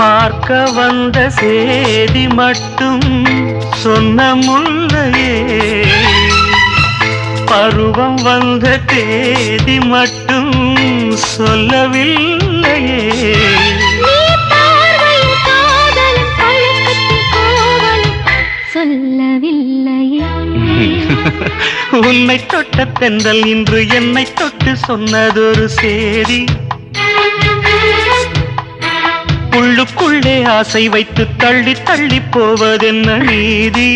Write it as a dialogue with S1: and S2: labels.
S1: பார்க்க வந்த சேதி மட்டும் சொன்ன முல்லையே, பருவம் வந்த தேதி மட்டும் சொல்லவில்லையே.
S2: சொல்லவில்லையே.
S1: உன்னை தொட்ட தென்றல் இன்று என்னை தொட்டு சொன்னதொரு சேதி, உள்ளுக்குள்ளே ஆசை வைத்து தள்ளி தள்ளி போவதென்ன நீதி.